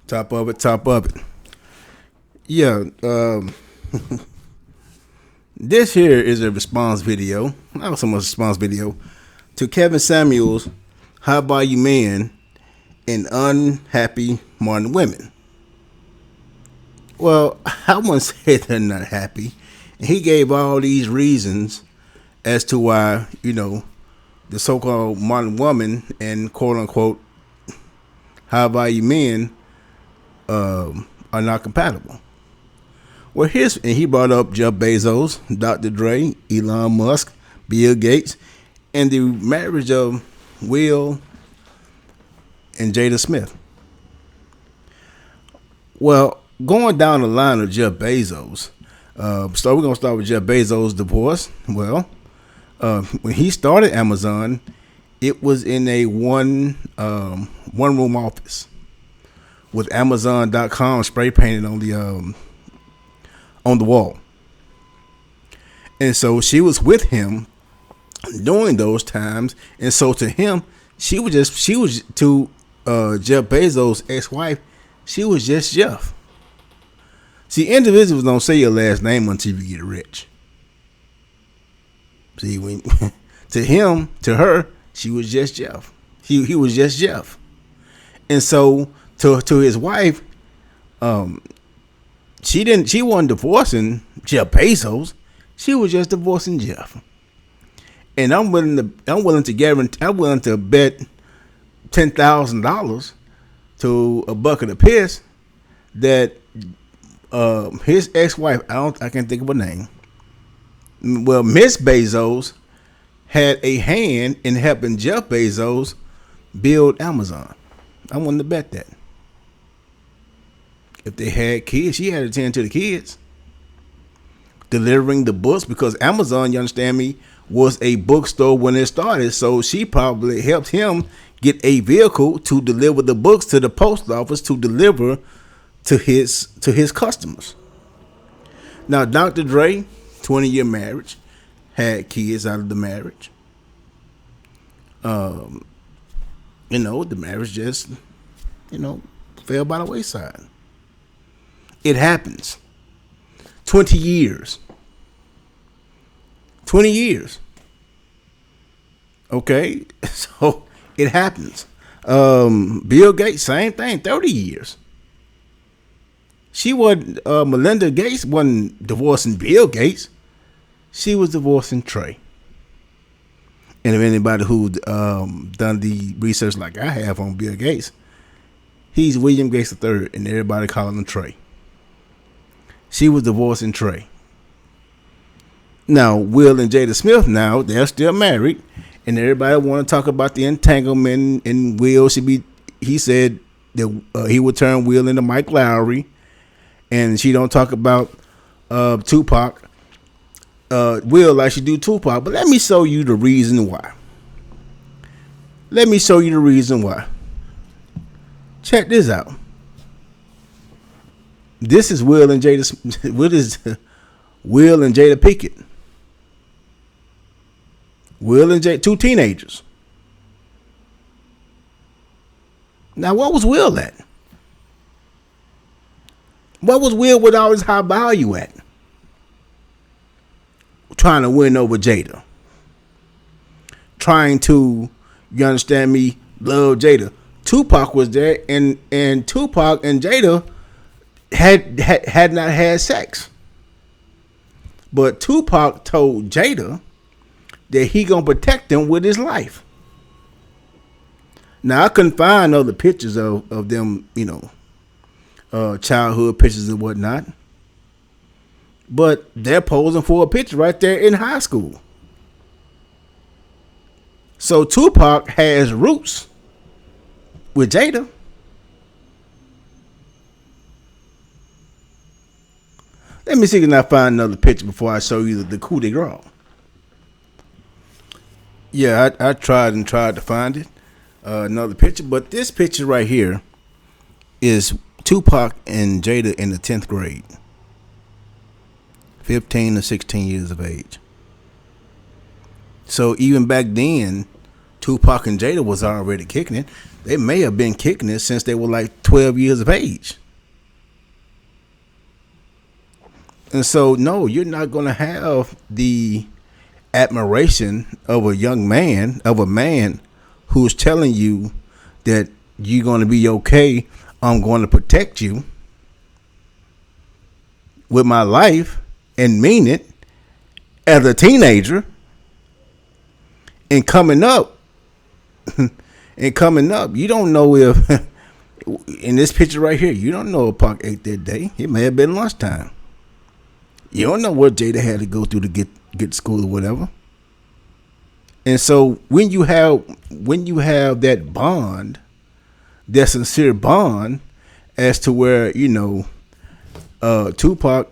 Top of it, top of it. Yeah, this here is a response video, not so much response video, to Kevin Samuels' How About You Men and Unhappy Modern Women. Well, I wouldn't say they're not happy. And he gave all these reasons as to why, the so-called modern woman and quote-unquote How About You Men are not compatible. Well, and he brought up Jeff Bezos, Dr. Dre, Elon Musk, Bill Gates, and the marriage of Will and Jada Smith. Well, going down the line of Jeff Bezos, so we're gonna start with Jeff Bezos' divorce. Well, when he started Amazon, it was in a one room office with Amazon.com spray painted on the wall. And so she was with him during those times. And so to him, she was to Jeff Bezos' ex-wife, she was just Jeff. See, individuals don't say your last name until you get rich. See, when to her, she was just Jeff. He was just Jeff. And so to his wife, she wasn't divorcing Jeff Bezos. She was just divorcing Jeff. And I'm willing to bet $10,000 to a bucket of piss that his ex-wife, I can't think of her name. Well, Miss Bezos had a hand in helping Jeff Bezos build Amazon. I wanted to bet that. If they had kids, she had to attend to the kids. Delivering the books, because Amazon, you understand me, was a bookstore when it started. So she probably helped him get a vehicle to deliver the books to the post office to deliver to his customers. Now, Dr. Dre, 20-year marriage, had kids out of the marriage. The marriage just, fell by the wayside. It happens. 20 years. 20 years. Okay, so it happens. Bill Gates, same thing, 30 years. She wasn't, Melinda Gates wasn't divorcing Bill Gates. She was divorcing Trey. And if anybody who's done the research like I have on Bill Gates, he's William Gates III, and everybody calling him Trey. She was divorcing Trey. Now, Will and Jada Smith, now they're still married, and everybody want to talk about the entanglement. And Will he said that he would turn Will into Mike Lowry, and she don't talk about Tupac. Will like she do Tupac, but let me show you the reason why. Check this out. This is Will and Jada. Will and Jada Pickett. Will and Jada, two teenagers. Now, what was Will at? What was Will with all his high value at? Trying to win over Jada. Trying to, you understand me, love Jada. Tupac was there, and Tupac and Jada had not had sex. But Tupac told Jada that he gonna protect them with his life. Now, I couldn't find other pictures of them, childhood pictures and whatnot. But they're posing for a picture right there in high school. So Tupac has roots with Jada. Let me see if I can find another picture before I show you the coup de grace. Yeah, I tried to find it. Another picture, but this picture right here is Tupac and Jada in the 10th grade. 15 to 16 years of age. So even back then, Tupac and Jada was already kicking it. They may have been kicking it since they were like 12 years of age. And so, no, you're not going to have the admiration of a young man, of a man who's telling you that you're going to be okay. I'm going to protect you with my life and mean it as a teenager. And coming up, you don't know if, in this picture right here, you don't know if Pac ate that day. It may have been lunchtime. You don't know what Jada had to go through to get to school or whatever. And so when you have that bond, that sincere bond, as to where, Tupac,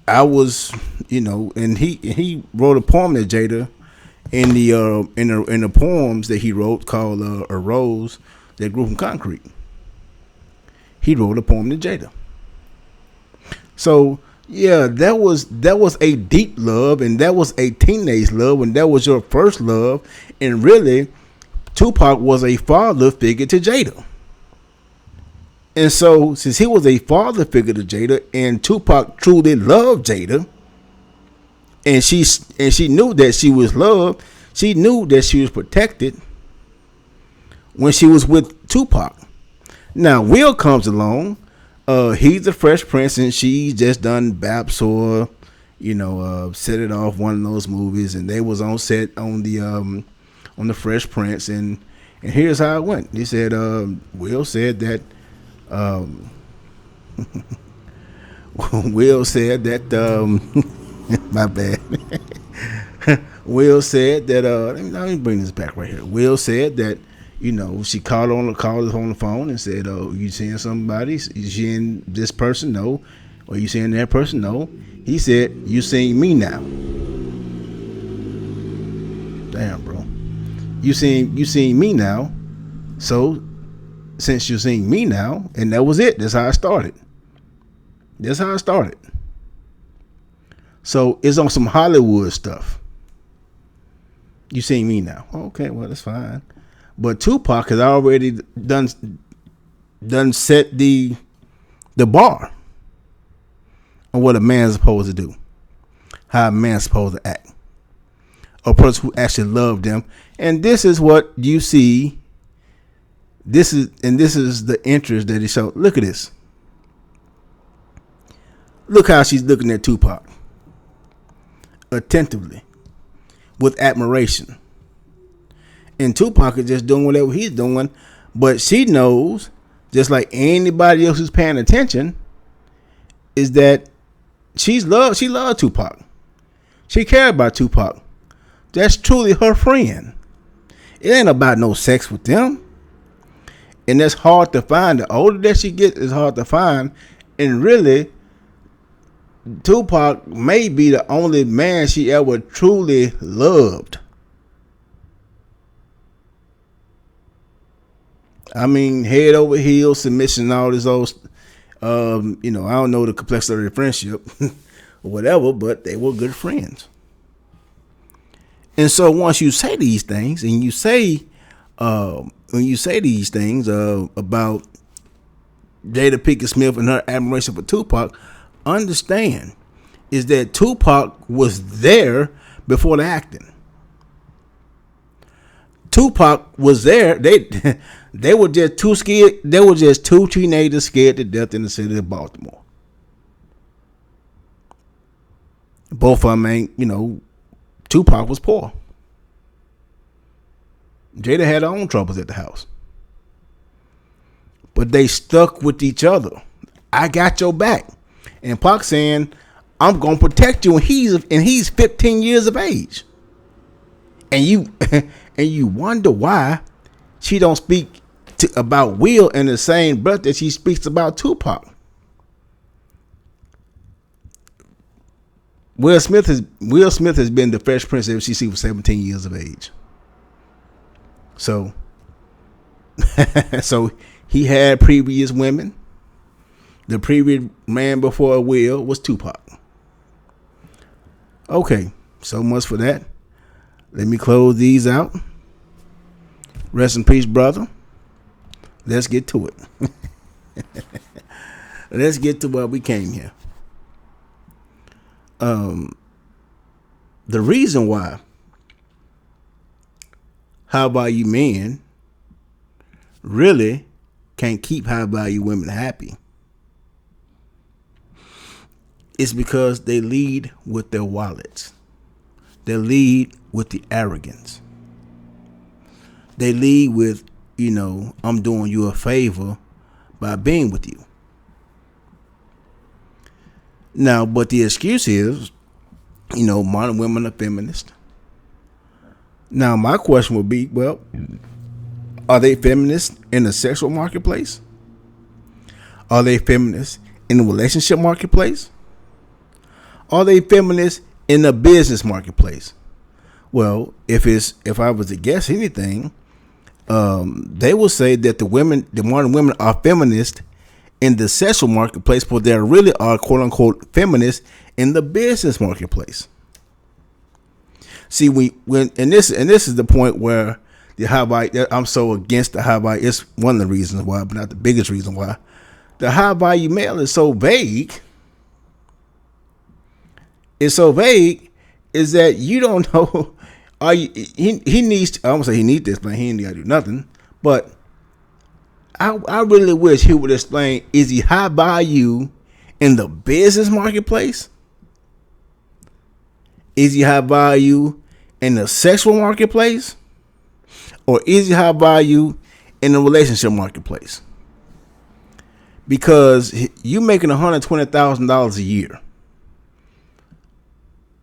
I was, and he wrote a poem to Jada in the poems that he wrote called A Rose That Grew from Concrete. He wrote a poem to Jada. So yeah, that was a deep love, and that was a teenage love, and that was your first love. And really, Tupac was a father figure to Jada. And so, since he was a father figure to Jada, and Tupac truly loved Jada, and she knew that she was loved, she knew that she was protected when she was with Tupac. Now, Will comes along. He's the Fresh Prince, and she's just done Baps or, Set It Off, one of those movies, and they was on set on the Fresh Prince, and here's how it went. He said, Will said that, Will said that, my bad. Will said that, let me bring this back right here. Will said that, she called on the phone and said, "Oh, you seeing somebody? You seeing this person? No. Or you seeing that person? No." He said, "You seeing me now?" Damn, bro. You seeing me now? So, since you're seeing me now, and that was it. That's how I started. So it's on some Hollywood stuff. You seeing me now? Okay, well, that's fine. But Tupac has already done set the bar on what a man's supposed to do, how a man's supposed to act, a person who actually loved them. And this is what you see. This is the interest that he showed. Look at this. Look how she's looking at Tupac attentively, with admiration. And Tupac is just doing whatever he's doing, but she knows, just like anybody else who's paying attention, is that she loved Tupac. She cared about Tupac. That's truly her friend. It ain't about no sex with them. And that's hard to find. The older that she gets, it's hard to find. And really, Tupac may be the only man she ever truly loved. I mean, head over heels, submission, all this old, I don't know the complexity of their friendship or whatever, but they were good friends. And so once you say these things, and you say, when you say these things about Jada Pinkett Smith and her admiration for Tupac, understand is that Tupac was there before the acting. Tupac was there. They were just too scared. They were just two teenagers scared to death in the city of Baltimore. Both of them ain't, Tupac was poor. Jada had her own troubles at the house. But they stuck with each other. I got your back. And Pac saying, I'm gonna protect you, and he's 15 years of age. And you wonder why she don't speak about Will in the same breath that she speaks about Tupac. Will Smith has been the Fresh Prince of FCC for 17 years of age. So he had previous women. The previous man before Will was Tupac. Okay, so much for that. Let me close these out. Rest in peace, brother. Let's get to it. Let's get to why we came here. The reason why high value men really can't keep high value women happy is because they lead with their wallets. They lead with the arrogance. They lead with, I'm doing you a favor by being with you. Now, but the excuse is, modern women are feminists. Now, my question would be, well, are they feminists in the sexual marketplace? Are they feminists in the relationship marketplace? Are they feminists in the business marketplace? Well, if I was to guess anything, they will say that the modern women are feminists in the sexual marketplace, but they really are quote unquote feminists in the business marketplace. See, this is the point where the high value, I'm so against the high value. It's one of the reasons why, but not the biggest reason why. The high value male is so vague. It's so vague is that you don't know. He needs. I don't say he needs to explain. He ain't got to do nothing. But I really wish he would explain: is he high value in the business marketplace? Is he high value in the sexual marketplace? Or is he high value in the relationship marketplace? Because you making $120,000 a year,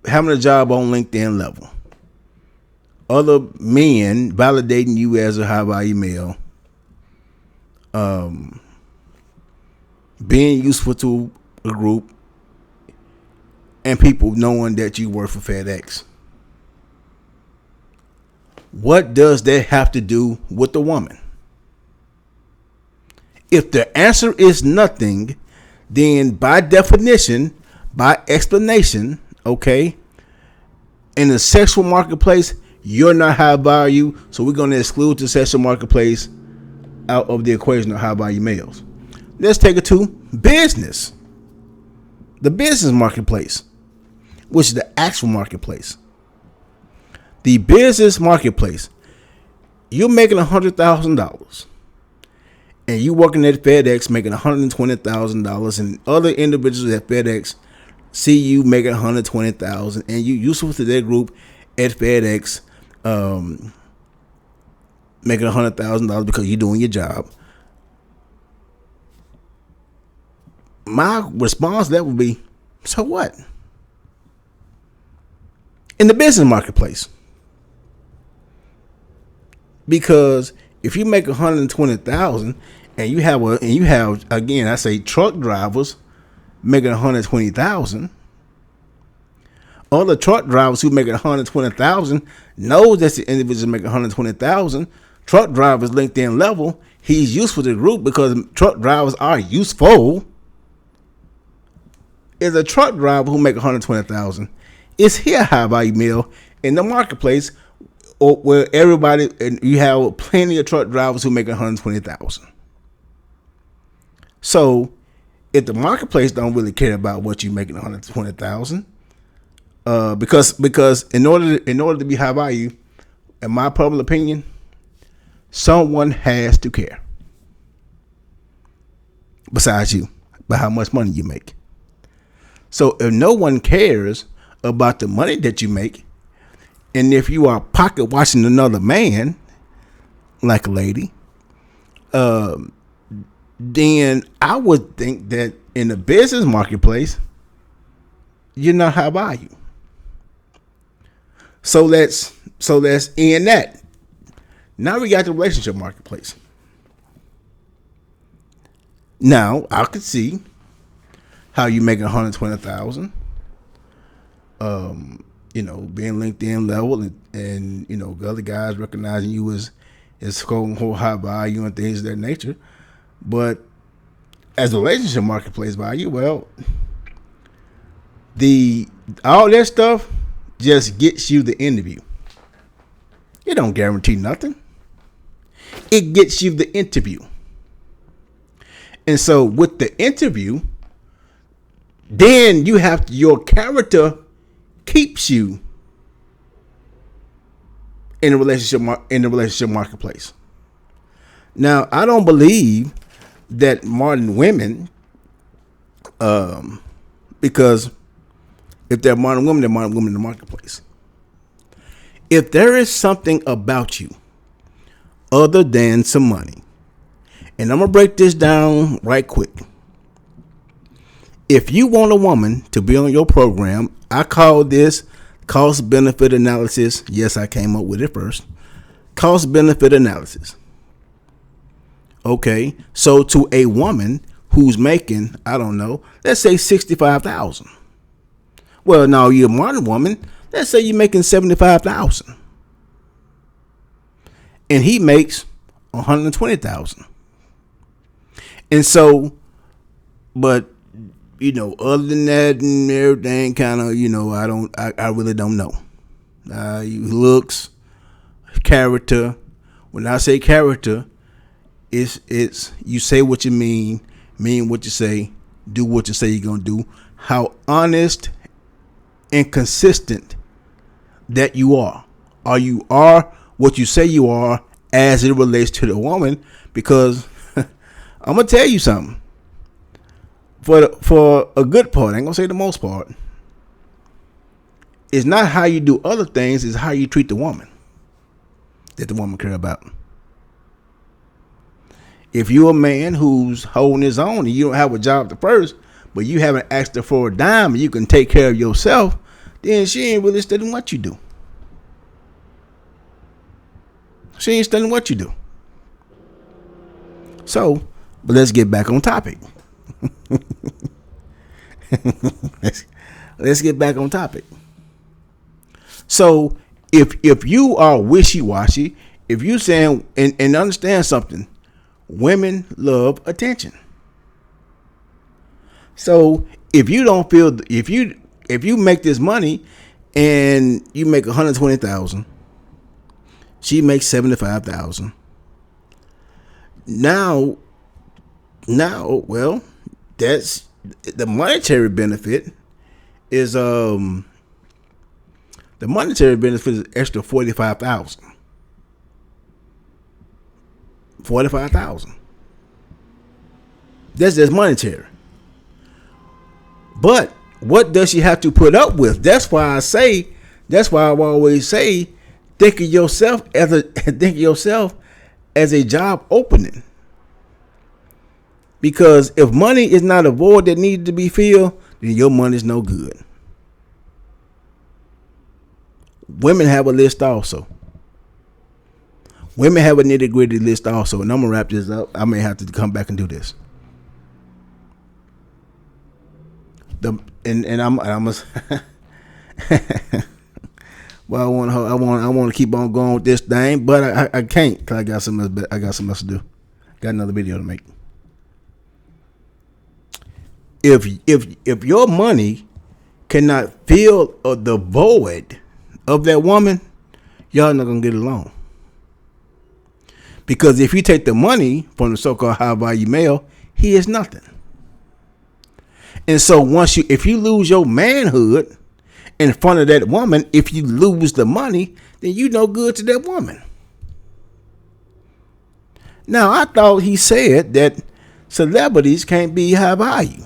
having a job on LinkedIn level, other men validating you as a high value male, being useful to a group, and people knowing that you work for FedEx. What does that have to do with the woman? If the answer is nothing, then by definition, by explanation, okay, in the sexual marketplace, you're not high value, so we're going to exclude the sexual marketplace out of the equation of high value males. Let's take it to business. The business marketplace, which is the actual marketplace. The business marketplace, you're making $100,000 and you working at FedEx making $120,000, and other individuals at FedEx see you making $120,000 and you useful to their group at FedEx, making $100,000 because you're doing your job. My response to that would be, so what? In the business marketplace. Because if you make $120,000 and you have again, I say truck drivers making $120,000, other truck drivers who make $120,000 knows that the individual making $120,000. Truck drivers LinkedIn level, he's useful to the group because truck drivers are useful. Is a truck driver who make $120,000, is he a high value male in the marketplace, or where everybody, and you have plenty of truck drivers who make $120,000? So if the marketplace don't really care about what you making $120,000, because in order to be high value, in my public opinion, someone has to care besides you about how much money you make. So if no one cares about the money that you make, and if you are pocket watching another man, like a lady, then I would think that in the business marketplace, you're not high value. So let's end that. Now we got the relationship marketplace. Now I could see how you make $120,000, being LinkedIn level, and the other guys recognizing you as quote unquote high value and things of that nature. But as a relationship marketplace value, well, all that stuff just gets you the interview. It don't guarantee nothing. It gets you the interview. And so with the interview, then you have your character keeps you in the relationship marketplace. Now, I don't believe that modern women, because if they're modern women in the marketplace. If there is something about you other than some money, and I'm gonna break this down right quick. If you want a woman to be on your program, I call this cost benefit analysis. Yes, I came up with it first. Cost benefit analysis. Okay, so to a woman who's making, I don't know, let's say 65,000. Well, now you're a modern woman. Let's say you're making 75,000, and he makes 120,000. And so, but other than that and everything, kind of, I really don't know. Looks, character. When I say character, it's you say what you mean what you say, do what you say you're gonna do. How honest and consistent that you are. You are what you say you are as it relates to the woman, because I'm gonna tell you something. For a good part, I ain't gonna say the most part, it's not how you do other things, it's how you treat the woman that the woman care about. If you're a man who's holding his own and you don't have a job at first, but you haven't asked her for a dime and you can take care of yourself, then she ain't really studying what you do. She ain't studying what you do. So, but let's get back on topic. let's get back on topic. So, if you are wishy-washy, if you saying and understand something, women love attention. So if you don't feel, if you make this money and you make 120,000, she makes 75,000. Now, well, that's the monetary benefit is the monetary benefit is extra 45,000. 45,000. That's monetary. But what does she have to put up with? That's why I always say, think of yourself as a job opening. Because if money is not a void that needs to be filled, then your money's no good. Women have a list also. Women have a nitty-gritty list also, and I'm gonna wrap this up. I may have to come back and do this. I'm well, I want to keep on going with this thing, but I can't because I got something else to do. Got another video to make. If your money cannot fill the void of that woman, y'all not gonna get along. Because if you take the money from the so-called high value male, he is nothing. And so if you lose your manhood in front of that woman, if you lose the money, then you no good to that woman. Now, I thought he said that celebrities can't be high value.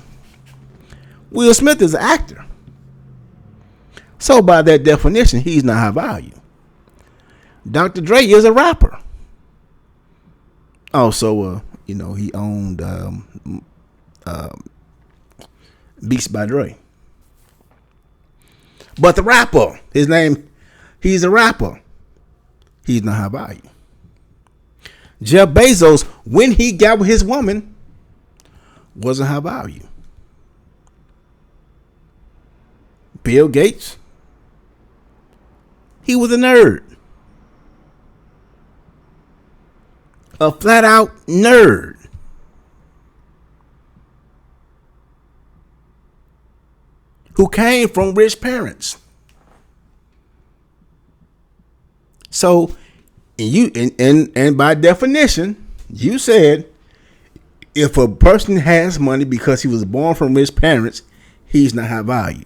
Will Smith is an actor. So by that definition, he's not high value. Dr. Dre is a rapper. Also, he owned Beats by Dre. But the rapper, he's a rapper. He's not high value. Jeff Bezos, when he got with his woman, wasn't high value. Bill Gates, he was a nerd. A flat out nerd. Who came from rich parents. So And by definition, you said if a person has money because he was born from rich parents, he's not high value.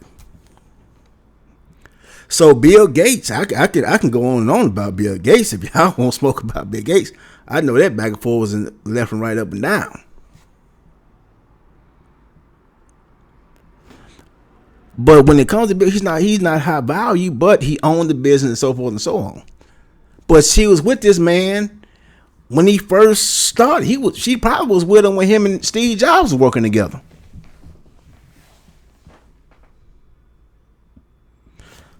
So Bill Gates, I can go on and on about Bill Gates. If y'all won't smoke about Bill Gates, I know that back and forth and left and right, up and down. But when it comes to Bill, he's not high value, but he owned the business and so forth and so on. But she was with this man when he first started. She probably was with him when him and Steve Jobs were working together.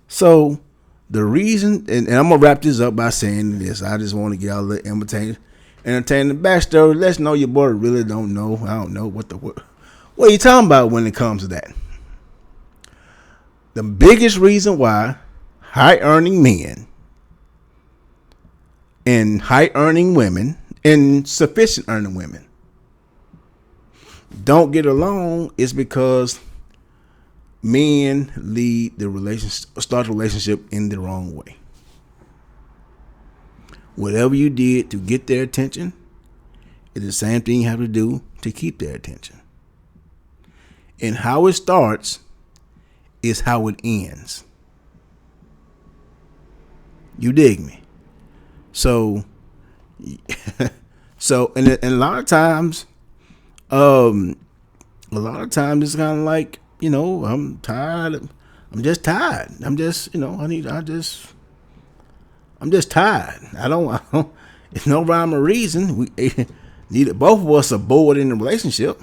So the reason, and I'm gonna wrap this up by saying this, I just want to get y'all a little entertaining the backstory. Let's know your boy really don't know. I don't know what are you talking about when it comes to that. The biggest reason why high earning men and high earning women and sufficient earning women don't get along is because men start the relationship in the wrong way. Whatever you did to get their attention is the same thing you have to do to keep their attention. And how it starts is how it ends. You dig me? So and a lot of times, it's kind of like, I'm tired. I'm just tired. I'm just tired. I don't it's no rhyme or reason. Neither both of us are bored in the relationship.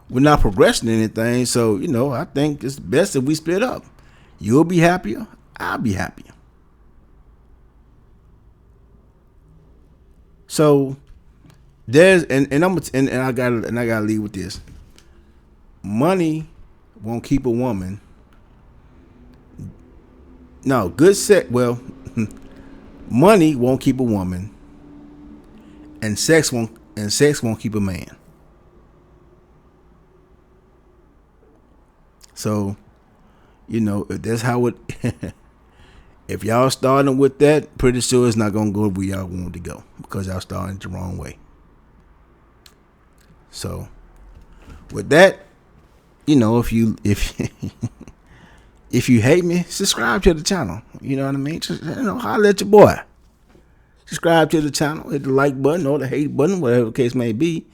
We're not progressing anything. So, I think it's best if we split up. You'll be happier. I'll be happier. So there's I gotta leave with this. Money won't keep a woman. No, good sex. Well, money won't keep a woman, and sex won't keep a man. So, if that's how it, if y'all starting with that, pretty sure it's not gonna go where y'all want it to go because y'all starting the wrong way. So, with that, if you if you hate me, subscribe to the channel. You know what I mean? Just holler at your boy. Subscribe to the channel, hit the like button or the hate button, whatever the case may be.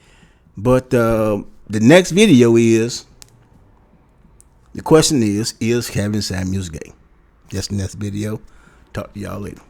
But the next video is. The question is Kevin Samuels gay? That's the next video. Talk to y'all later.